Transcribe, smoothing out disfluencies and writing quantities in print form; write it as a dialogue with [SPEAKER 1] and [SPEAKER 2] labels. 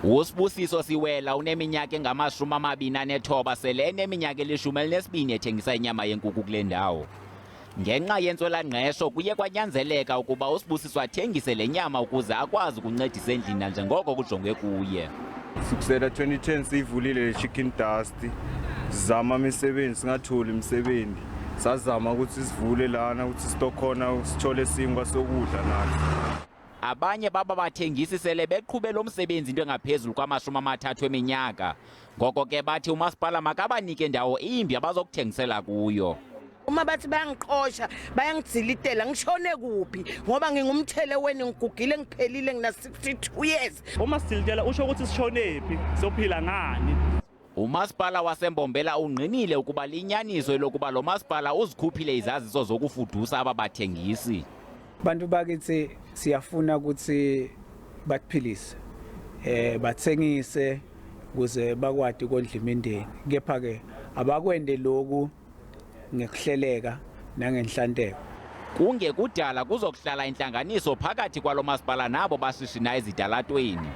[SPEAKER 1] uSibusiso Siwela uneminyaka engama-29 sele eneminyaka eli-12 ethengisa inyama yenkukhu kule ndawo. Ngenxa yentswelangqesho kuye kwanyanzeleka ukuba uSibusiso athengise le nyama ukuze akwazi ukuncedisa endlini njengoko kujongwe kuye.
[SPEAKER 2] Sukusela 2010 siyivulile le chicken dust, sizama imisebenzi singatholi imisebenzi. Sazama ukuthi sivule lana ukuthi sitokhona sithole isinkwa sokudla nathi.
[SPEAKER 1] Abanye baba bathengisi sele beqhube lo msebenzi into engaphezulu kwama-30 eminyaka. Ngoko ke bathi umasipala makabanike ndawo imbi abazokuthengisela kuyo.
[SPEAKER 3] Uma bathi bayangiqosha, bayangidilitela, ngishone kuphi ngoba ngingumthele weni ngigugile ngiphelile ngina 62 years.
[SPEAKER 4] Uma sidilitela usho ukuthi sishonephi, sophila ngani?
[SPEAKER 1] Umasipala waseMbombela ungqinile ukuba linyaniso lokuba lo masipala uzikhuphile izaziso zokufudusa aba bathengisi.
[SPEAKER 5] Bantu bakithi siyafuna ukuthi bakuphilise, bathengise ukuze bakwadi ukondla imindeni. Kepha ke abakwende lokhu ngekuhleleka nangenhlanteko.
[SPEAKER 1] Kungekudala kuzokuhlala inhlanganiso phakathi kwalo masipala nabo bashishina ezitalatweni.